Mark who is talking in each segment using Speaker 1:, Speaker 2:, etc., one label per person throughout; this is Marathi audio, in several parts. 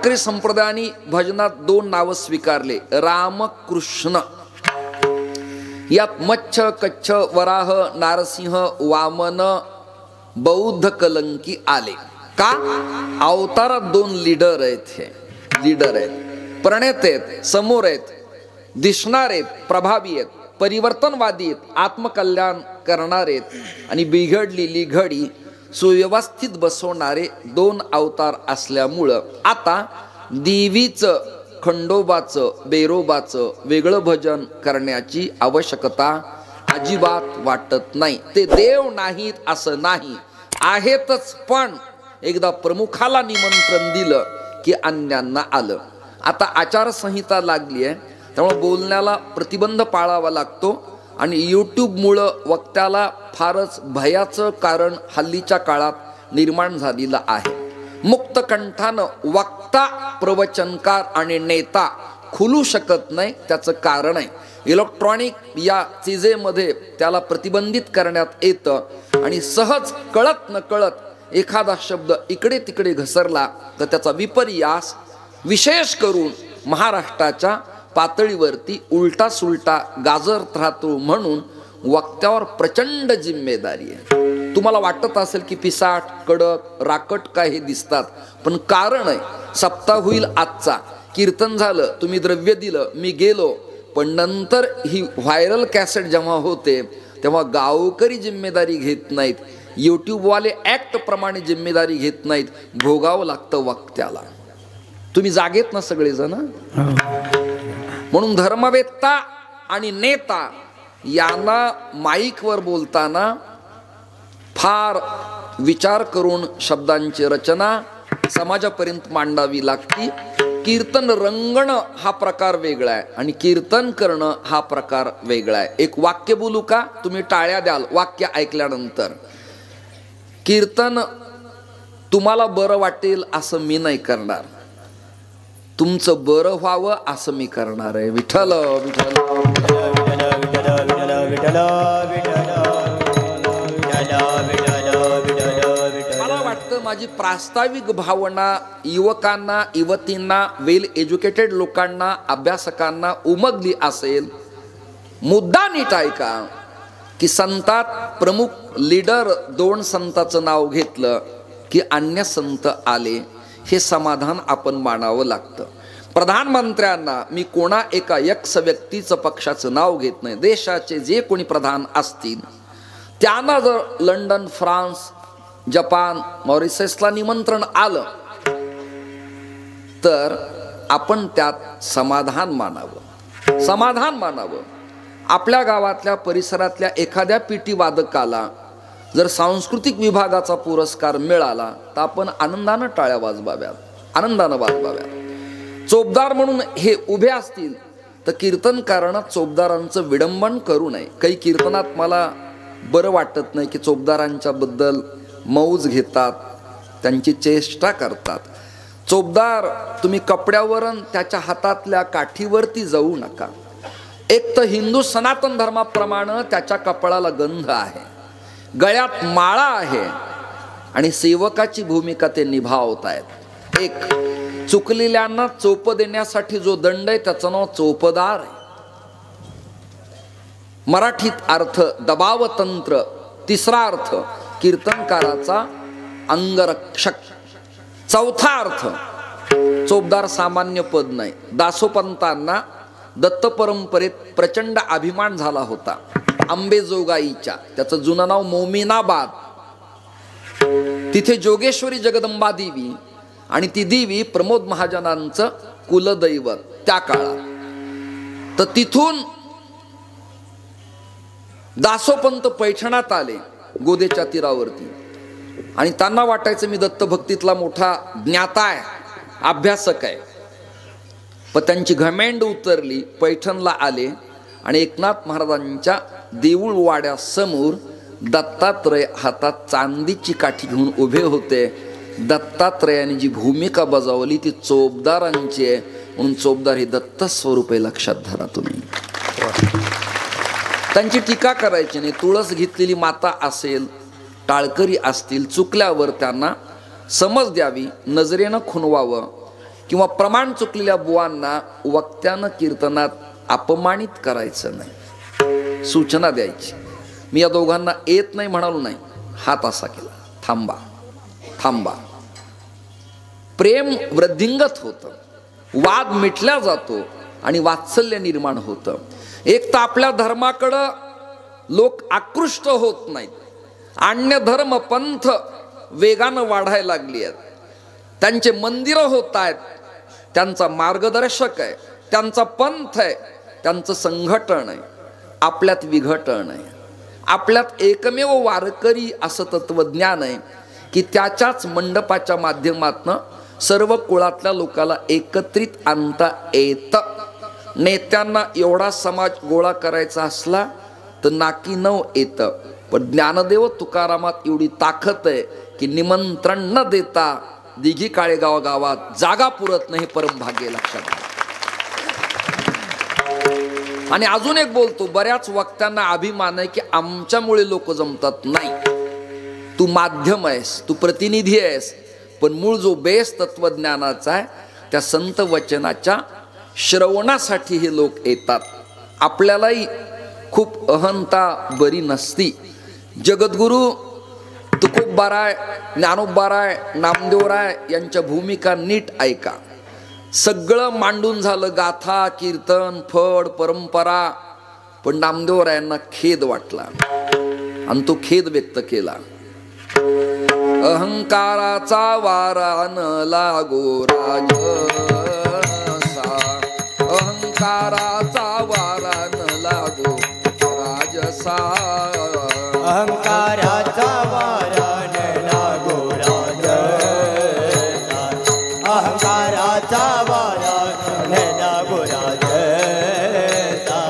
Speaker 1: वारकरी संप्रदायाने भजनात 2 नावं स्वीकारले, रामकृष्ण. यात मच्छ, कच्छ, वराह, नारसिंह, वामन, बौद्ध कलंकी आले. का? अवतारात 2 लीडर आहेत. हे लीडर आहेत, प्रणेते आहेत, समोर आहेत, दिसणारे आहेत, प्रभावी आहेत, परिवर्तनवादी आहेत, आत्मकल्याण करणारे आहेत आणि बिघडलेली घडी सुव्यवस्थित बसवणारे 2 अवतार असल्यामुळं आता देवीचं, खंडोबाचं, बेरोबाचं वेगळं भजन करण्याची आवश्यकता अजिबात वाटत नाही. ते देव नाहीत असं नाही, आहेतच, पण एकदा प्रमुखाला निमंत्रण दिलं की अन्यांना आलं. आता आचारसंहिता लागली आहे, त्यामुळे बोलण्याला प्रतिबंध पाळावा लागतो आणि यूट्यूबमुळं वक्त्याला फारच भयाचं कारण हल्लीच्या काळात निर्माण झालेलं आहे. मुक्त कंठानं वक्ता, प्रवचनकार आणि नेता खुलू शकत नाही. त्याचं कारण आहे इलेक्ट्रॉनिक या चीजेमध्ये त्याला प्रतिबंधित करण्यात येतं आणि सहज कळत न कळत एखादा शब्द इकडे तिकडे घसरला तर त्याचा विपर्यास विशेष करून महाराष्ट्राच्या पातळीवरती उलटा सुलटा गाजरत राहतो. म्हणून वक्त्यावर प्रचंड जिम्मेदारी आहे. तुम्हाला वाटत असेल की पिसाट, कडक, राकट काय हे दिसतात, पण कारण आहे. सप्ताह होईल आजचा, कीर्तन झालं, तुम्ही द्रव्य दिलं, मी गेलो, पण नंतर ही व्हायरल कॅसेट जेव्हा होते तेव्हा गावकरी जिम्मेदारी घेत नाहीत, यूट्यूबवाले ॲक्ट प्रमाणे जिम्मेदारी घेत नाहीत, भोगावं लागतं वक्त्याला. तुम्ही जागेत ना सगळेजण. म्हणून धर्मवेत्ता आणि नेता यांना माईकवर बोलताना फार विचार करून शब्दांची रचना समाजापर्यंत मांडावी लागती. कीर्तन रंगणं हा प्रकार वेगळा आहे आणि कीर्तन करणं हा प्रकार वेगळा आहे. एक वाक्य बोलू का? तुम्ही टाळ्या द्याल वाक्य ऐकल्यानंतर. कीर्तन तुम्हाला बरं वाटेल असं मी नाही करणार, तुमचं बरं व्हावं असं मी करणार आहे. विठ्ठल विठ्ठल मला वाटतं माझी प्रास्ताविक भावना युवकांना, युवतींना, वेल एज्युकेटेड लोकांना, अभ्यासकांना उमगली असेल. मुद्दा नीट ऐका की संतात प्रमुख लीडर 2 संतांचं नाव घेतलं की अन्य संत आले, हे समाधान आपण मानावं लागतं. प्रधानमंत्र्यांना मी कोणा एका यक्ष व्यक्तीचं पक्षाचं नाव घेत नाही, देशाचे जे कोणी प्रधान असतील त्यांना जर लंडन, फ्रान्स, जपान, मॉरिशसला निमंत्रण आलं तर आपण त्यात समाधान मानावं, समाधान मानावं. आपल्या गावातल्या परिसरातल्या एखाद्या पेटी वादकाला जर सांस्कृतिक विभागाचा पुरस्कार मिळाला तर आपण आनंदानं टाळ्या वाजवाव्यात, आनंदानं वाजवाव्यात. चोपदार म्हणून हे उभे असतील तर कीर्तनकारांना चोपदारांचं विडंबन करू नये. काही कीर्तनात मला बरं वाटत नाही की चोपदारांच्या बद्दल मौज घेतात, त्यांची चेष्टा करतात. चोपदार तुम्ही कपड्यावरून त्याच्या हातातल्या काठीवरती जाऊ नका. एक तर हिंदू सनातन धर्माप्रमाणे त्याच्या कपाळाला गंध आहे, गळ्यात माळा आहे आणि सेवकाची भूमिका ते निभावत आहेत. एक चुकलेल्यांना चोप देण्यासाठी जो दंड आहे त्याचं नाव चोपदार आहे. मराठीत अर्थ दबाव तंत्र. तिसरा अर्थ कीर्तनकाराचा अंगरक्षक. चौथा अर्थ चोपदार सामान्य पद नाही. दासोपंतांना दत्त परंपरेत प्रचंड अभिमान झाला होता. अंबेजोगाईच्या, त्याचं जुनं नाव मोमिनाबाद, तिथे जोगेश्वरी जगदंबा देवी आणि ती देवी प्रमोद महाजनांचं कुलदैवत त्या काळात. तर तिथून दासोपंत पैठणात आले गोदेच्या तीरावरती आणि त्यांना वाटायचं मी दत्तभक्तीतला मोठा ज्ञाता आहे, अभ्यासक आहे. पण त्यांची घमेंड उतरली, पैठणला आले आणि एकनाथ महाराजांच्या देऊळ वाड्यासमोर दत्तात्रय हातात चांदीची काठी घेऊन उभे होते. दत्तात्रयाने जी भूमिका बजावली ती चोपदारांची आहे, म्हणून चोपदार हे दत्त स्वरूप आहे, लक्षात धरा तुम्ही. त्यांची टीका करायची नाही. तुळस घेतलेली माता असेल, टाळकरी असतील, चुकल्यावर त्यांना समज द्यावी, नजरेनं खुणवावं. किंवा प्रमाण चुकलेल्या बुवांना वक्त्यानं कीर्तनात अपमानित करायचं नाही, सूचना द्यायची. मी या दोघांना येत नाही म्हणालो नाही, हात असा केला, थांबा थांबा. प्रेम वृद्धिंगत होतं, वाद मिटला जातो आणि वात्सल्य निर्माण होतं. एक तर आपल्या धर्माकडं लोक आकृष्ट होत नाहीत, अन्य धर्म पंथ वेगानं वाढायला लागली आहेत, त्यांचे मंदिरं होत आहेत, त्यांचा मार्गदर्शक आहे, त्यांचा पंथ आहे, त्यांचं संघटन आहे. आपल्यात विघटन आहे. आपल्यात एकमेव वारकरी असं तत्वज्ञान आहे की त्याच्याच मंडपाच्या माध्यमातनं सर्व कुळातल्या लोकाला एकत्रित आणता येतं. नेत्यांना एवढा समाज गोळा करायचा असला तर नाकी नऊ येतं, पण ज्ञानदेव तुकारामात एवढी ताकद आहे की निमंत्रण न देता दिघी काळेगाव गावात जागा पुरत नाही. परम भाग्य लक्षात. आणि अजून एक बोलतो, बऱ्याच वक्त्यांना अभिमान आहे की आमच्यामुळे लोक जमतात. नाही, तू माध्यम आहेस, तू प्रतिनिधी आहेस, पण मूळ जो बेस तत्वज्ञानाचा आहे त्या संत वचनाच्या श्रवणासाठी हे लोक येतात. आपल्यालाही खूप अहंता बरी नसती. जगद्गुरु तुकोबाराय, ज्ञानोबाराय, नामदेवराय यांच्या भूमिका नीट ऐका. सगळं मांडून झालं, गाथा, कीर्तन, फड, परंपरा, पण नामदेवरायांना खेद वाटला आणि तो खेद व्यक्त केला. अहंकाराचा वारा न लागो राजसा, अहंकाराचा वारा न लागो राजसा,
Speaker 2: अहंकाराचा वारा न लागो राजसा, अहंकाराचा वारा न लागो राजसा,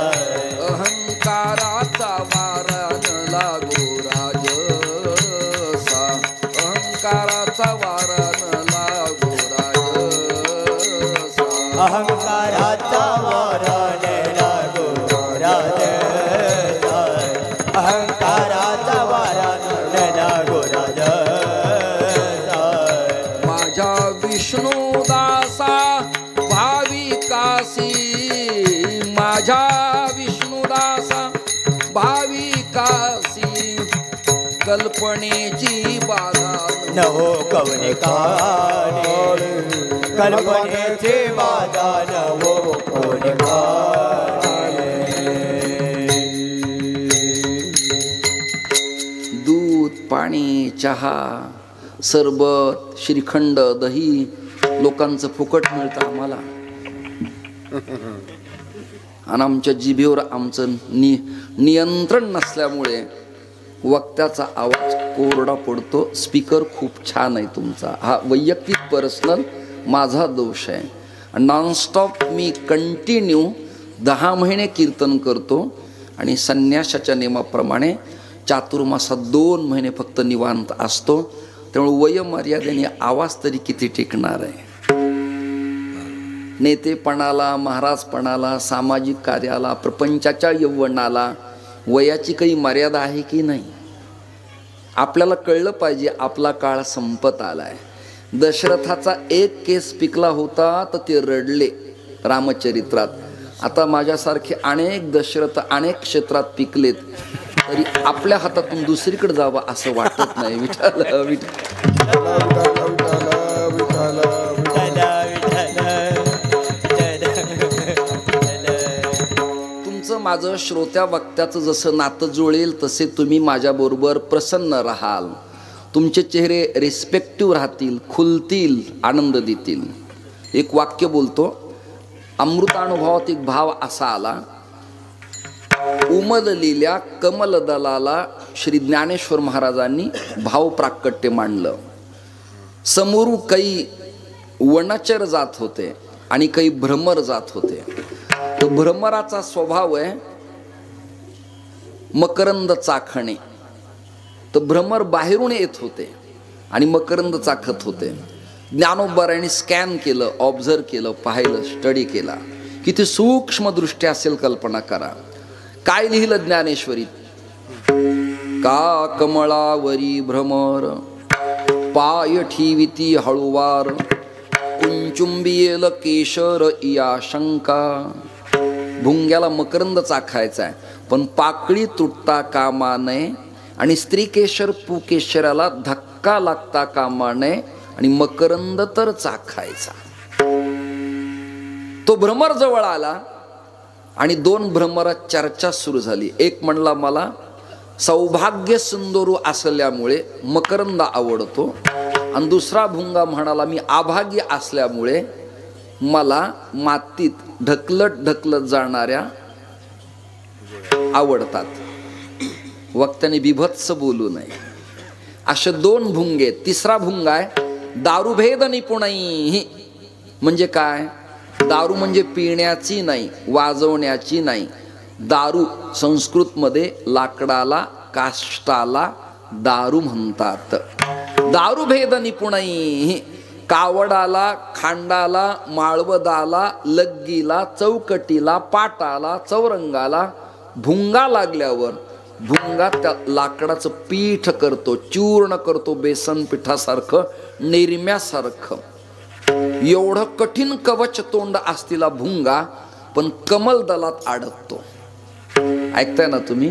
Speaker 1: अहंकाराचा वारा न लागो राजसा, अहंकाराचा वारा न लागो राजसा,
Speaker 2: अहंकाराचा वारा न लागो राजसा, अहंकाराचा वारा न लागो राजसा.
Speaker 1: माझ्या विष्णुदासा भाविकासी, माझ्या विष्णुदासा भाविकासी कल्पनेची बाधा
Speaker 2: न हो कवने काने, कल्पनेचे बाधा न हो कवने काने.
Speaker 1: दूध, पाणी, चहा, सरबत, श्रीखंड, दही लोकांचं फुकट मिळतं आम्हाला, आणि आमच्या जिभेवर आमचं नियंत्रण नसल्यामुळे वक्त्याचा आवाज कोरडा पडतो. स्पीकर खूप छान आहे तुमचा, हा वैयक्तिक पर्सनल माझा दोष आहे. नॉनस्टॉप मी कंटिन्यू 10 महिने कीर्तन करतो आणि संन्यासाच्या नियमाप्रमाणे चातुर्मासात 2 महिने फक्त निवांत असतो. त्यामुळे वयोमर्यादेने आवाज तरी किती टिकणार आहे. नेतेपणाला, महाराजपणाला, सामाजिक कार्याला, प्रपंचाच्या यौवनाला वयाची काही मर्यादा आहे की नाही. आपल्याला कळलं पाहिजे आपला काळ संपत आलाय. दशरथाचा एक केस पिकला होता तर ते रडले रामचरित्रात. आता माझ्यासारखे अनेक दशरथ अनेक क्षेत्रात पिकलेत तरी आपल्या हातातून दुसरीकडे जावं असं वाटत नाही. विठ्ठल तुमचं माझं श्रोत्या वक्त्याचं जसं नातं जुळेल तसे तुम्ही माझ्याबरोबर प्रसन्न राहाल. तुमचे चेहरे रिस्पेक्टिव्ह राहतील, खुलतील, आनंद देतील. एक वाक्य बोलतो. अमृतानुभवात एक भाव असा आला. उमललेल्या कमलदलाला श्री ज्ञानेश्वर महाराजांनी भाव प्राकट्य मांडलं. समोरू काही वनचर जात होते आणि काही भ्रमर जात होते. तो भ्रमराचा स्वभाव आहे मकरंद चाखणे. तर भ्रमर बाहेरून येत होते आणि मकरंद चाखत होते. ज्ञानोबारायांनी स्कॅन केलं, ऑब्झर्व केलं, पाहिलं, स्टडी केला. किती सूक्ष्म दृष्टी असेल कल्पना करा. काय लिहिलं ज्ञानेश्वरीत? का कमळावरी भ्रमर पाय ठेविती हळुवार, कुंचुंबियेल केशर या शंका. भुंग्याला मकरंद चाखायचा आहे, पण पाकळी तुटता कामा नये आणि स्त्री केशर पुकेशराला धक्का लागता कामा नये आणि मकरंद तर चाखायचा. तो भ्रमर जवळ आला आणि दोन भ्रमरात चर्चा सुरू झाली. एक म्हणला मला सौभाग्य सुंदरू असल्यामुळे मकरंद आवडतो, आणि दुसरा भुंगा म्हणाला मी अभागी असल्यामुळे मला मातीत ढकलत ढकलत जाणाऱ्या आवडतात. वक्त्याने बिभत्स बोलू नये. असे दोन भुंगे. तिसरा भुंगा आहे दारुभेद निपुणही. म्हणजे काय? दारू म्हणजे पिण्याची नाही, वाजवण्याची नाही. दारू संस्कृतमध्ये लाकडाला, काष्टाला दारू म्हणतात. दारुभेद निपुणही. कावडाला, खांडाला, माळवदाला, लग्गीला, चौकटीला, पाटाला, चौरंगाला भुंगा लागल्यावर भुंगा त्या लाकडाचं पीठ करतो, चूर्ण करतो, बेसन पिठासारखं, निरम्यासारखं. एवढं कठीण कवच तोंड असलेला भुंगा पण कमलदलात अडकतो. ऐकताय ना तुम्ही?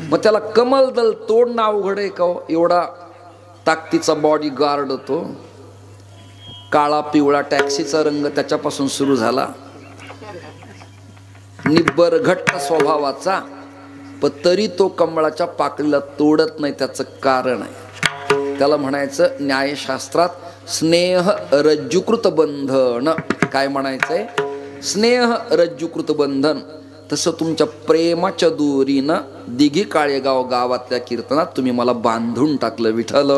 Speaker 1: मग त्याला कमलदल तोडणं अवघड आहे का? एवढा ताकदीचा बॉडी गार्ड तो. काळा पिवळा टॅक्सीचा रंग त्याच्यापासून सुरू झाला. निब्बर घट्ट स्वभावाचा, पण तरी तो कमळाच्या पाकळीला तोडत नाही. त्याचं कारण आहे, त्याला म्हणायचं न्यायशास्त्रात स्नेह रज्जुकृत बंधन. काय म्हणायचंय? स्नेह रज्जुकृत बंधन. तसं तुमच्या प्रेमाच्या दोरीनं दिघी काळेगाव गावातल्या कीर्तनात तुम्ही मला बांधून टाकलं. विठ्ठल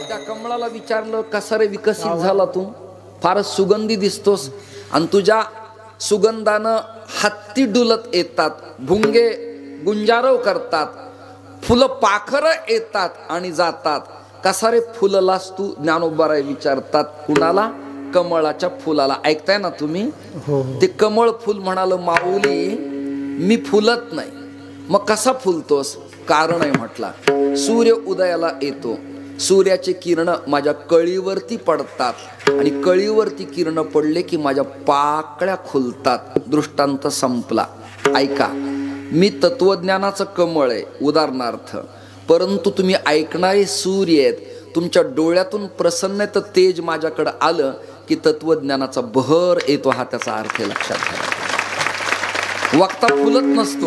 Speaker 1: त्या कमळाला विचारलं कसा रे विकसित झाला तू? फारच सुगंधी दिसतोस, आणि तुझ्या सुगंधानं हत्ती डुलत येतात, भुंगे गुंजारव करतात, फुलं पाखरं येतात आणि जातात. कसा रे फुललास तू? ज्ञानोबाराय विचारतात. कुणाला? कमळाच्या फुलाला. ऐकताय ना तुम्ही? ते कमळ फुल म्हणाल माऊली मी फुलत नाही. मग कसा फुलतोस? कारण आहे म्हटला. सूर्य उदयाला येतो, सूर्याचे किरण माझ्या कळीवरती पडतात आणि कळीवरती किरण पडले की माझ्या पाकळ्या खुलतात. दृष्टांत संपला. ऐका, मी तत्वज्ञानाचं कमळ आहे उदाहरणार्थ, परंतु तुम्ही ऐकणारे सूर्य आहेत. तुमच्या डोळ्यातून प्रसन्नतेचं तेज माझ्याकडे आलं की तत्वज्ञानाचा बहर येतो. हा त्याचा अर्थ लक्षात घ्या. वक्ता फुलत नसतो.